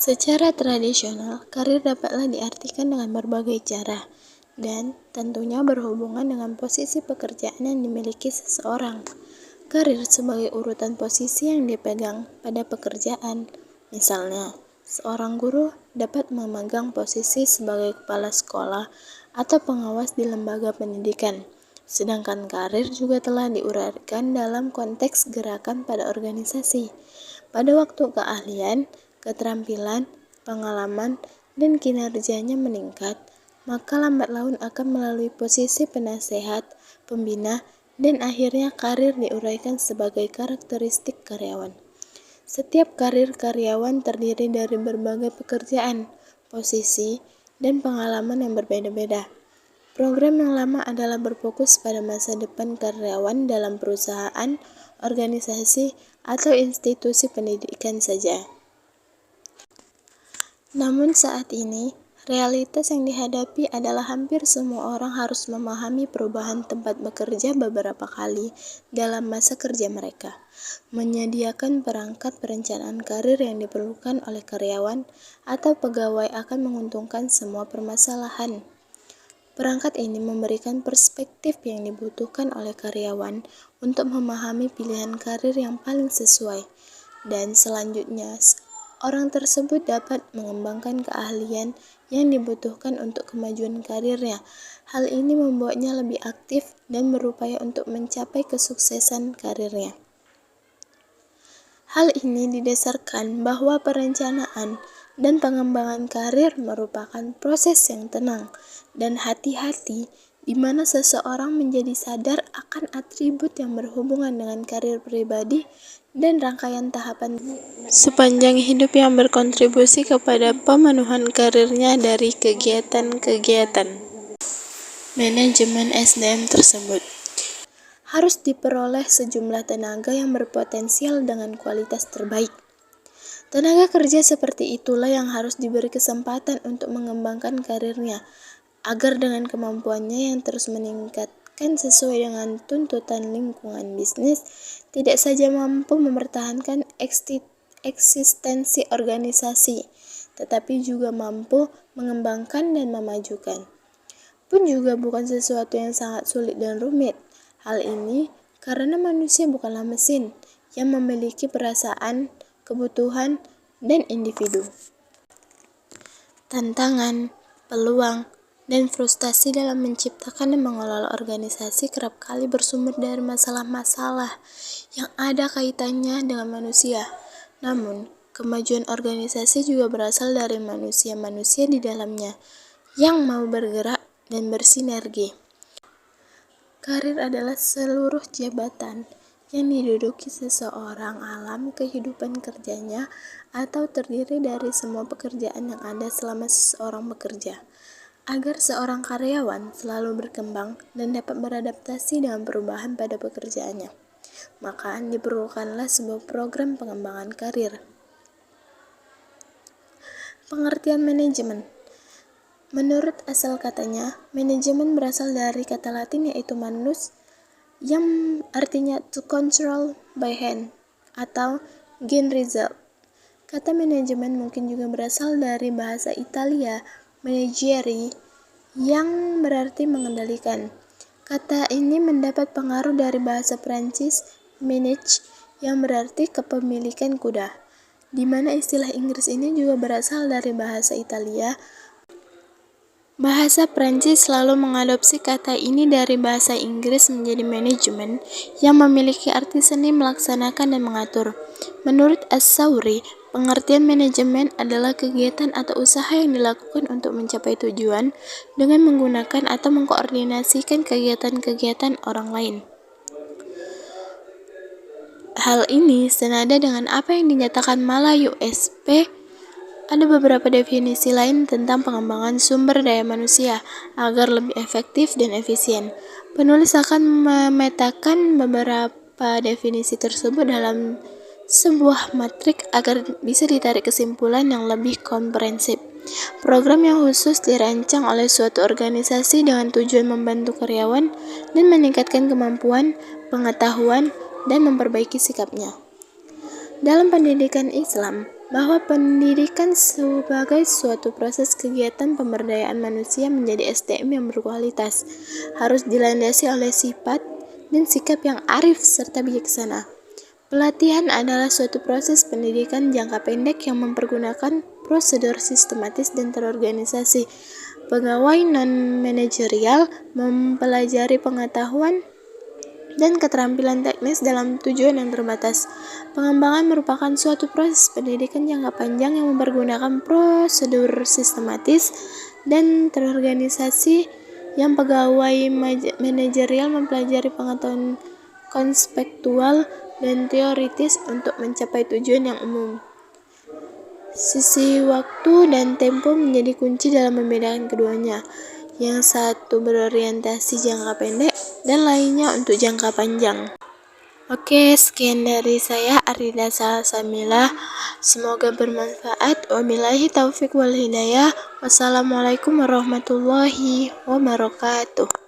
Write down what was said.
Secara tradisional, karir dapatlah diartikan dengan berbagai cara, dan tentunya berhubungan dengan posisi pekerjaan yang dimiliki seseorang. Karir sebagai urutan posisi yang dipegang pada pekerjaan. Misalnya, seorang guru dapat memegang posisi sebagai kepala sekolah atau pengawas di lembaga pendidikan. Sedangkan karir juga telah diuraikan dalam konteks gerakan pada organisasi. Pada waktu keahlian, keterampilan, pengalaman, dan kinerjanya meningkat, maka lambat laun akan melalui posisi penasehat, pembina, dan akhirnya karir diuraikan sebagai karakteristik karyawan. Setiap karir karyawan terdiri dari berbagai pekerjaan, posisi, dan pengalaman yang berbeda-beda. Program yang lama adalah berfokus pada masa depan karyawan dalam perusahaan, organisasi, atau institusi pendidikan saja. Namun saat ini, realitas yang dihadapi adalah hampir semua orang harus memahami perubahan tempat bekerja beberapa kali dalam masa kerja mereka. Menyediakan perangkat perencanaan karir yang diperlukan oleh karyawan atau pegawai akan menguntungkan semua permasalahan. Perangkat ini memberikan perspektif yang dibutuhkan oleh karyawan untuk memahami pilihan karir yang paling sesuai, dan selanjutnya orang tersebut dapat mengembangkan keahlian yang dibutuhkan untuk kemajuan karirnya. Hal ini membuatnya lebih aktif dan berupaya untuk mencapai kesuksesan karirnya. Hal ini didasarkan bahwa perencanaan dan pengembangan karir merupakan proses yang tenang dan hati-hati di mana seseorang menjadi sadar akan atribut yang berhubungan dengan karir pribadi dan rangkaian tahapan sepanjang hidup yang berkontribusi kepada pemenuhan karirnya dari kegiatan-kegiatan manajemen SDM tersebut. Harus diperoleh sejumlah tenaga yang berpotensial dengan kualitas terbaik. Tenaga kerja seperti itulah yang harus diberi kesempatan untuk mengembangkan karirnya, agar dengan kemampuannya yang terus meningkatkan sesuai dengan tuntutan lingkungan bisnis, tidak saja mampu mempertahankan eksistensi organisasi, tetapi juga mampu mengembangkan dan memajukan. Pun juga bukan sesuatu yang sangat sulit dan rumit. Hal ini karena manusia bukanlah mesin yang memiliki perasaan, kebutuhan, dan individu. Tantangan, peluang, dan frustasi dalam menciptakan dan mengelola organisasi kerap kali bersumber dari masalah-masalah yang ada kaitannya dengan manusia. Namun, kemajuan organisasi juga berasal dari manusia-manusia di dalamnya yang mau bergerak dan bersinergi. Karir adalah seluruh jabatan yang diduduki seseorang alam kehidupan kerjanya atau terdiri dari semua pekerjaan yang ada selama seseorang bekerja. Agar seorang karyawan selalu berkembang dan dapat beradaptasi dengan perubahan pada pekerjaannya, maka diperlukanlah sebuah program pengembangan karir. Pengertian manajemen. Menurut asal katanya, manajemen berasal dari kata Latin yaitu manus, yang artinya to control by hand atau gain result. Kata manajemen mungkin juga berasal dari bahasa Italia managere yang berarti mengendalikan. Kata ini mendapat pengaruh dari bahasa Prancis manage yang berarti kepemilikan kuda, di mana istilah Inggris ini juga berasal dari bahasa Italia. Bahasa Prancis selalu mengadopsi kata ini dari bahasa Inggris menjadi manajemen yang memiliki arti seni melaksanakan dan mengatur. Menurut As-Sauri, pengertian manajemen adalah kegiatan atau usaha yang dilakukan untuk mencapai tujuan dengan menggunakan atau mengkoordinasikan kegiatan-kegiatan orang lain. Hal ini senada dengan apa yang dinyatakan Malayu SP. Ada beberapa definisi lain tentang pengembangan sumber daya manusia agar lebih efektif dan efisien. Penulis akan memetakan beberapa definisi tersebut dalam sebuah matrik agar bisa ditarik kesimpulan yang lebih komprehensif. Program yang khusus dirancang oleh suatu organisasi dengan tujuan membantu karyawan dan meningkatkan kemampuan, pengetahuan, dan memperbaiki sikapnya. Dalam pendidikan Islam, bahwa pendidikan sebagai suatu proses kegiatan pemberdayaan manusia menjadi SDM yang berkualitas, harus dilandasi oleh sifat dan sikap yang arif serta bijaksana. Pelatihan adalah suatu proses pendidikan jangka pendek yang mempergunakan prosedur sistematis dan terorganisasi. Pegawai non-manajerial mempelajari pengetahuan dan keterampilan teknis dalam tujuan yang terbatas. Pengembangan merupakan suatu proses pendidikan jangka panjang yang mempergunakan prosedur sistematis dan terorganisasi yang pegawai manajerial mempelajari pengetahuan konspektual dan teoritis untuk mencapai tujuan yang umum. Sisi waktu dan tempo menjadi kunci dalam membedakan keduanya. Yang satu berorientasi jangka pendek dan lainnya untuk jangka panjang. Oke, sekian dari saya Arida Salsamila. Semoga bermanfaat. Wabillahi taufiq wal hidayah. Wassalamualaikum warahmatullahi wabarakatuh.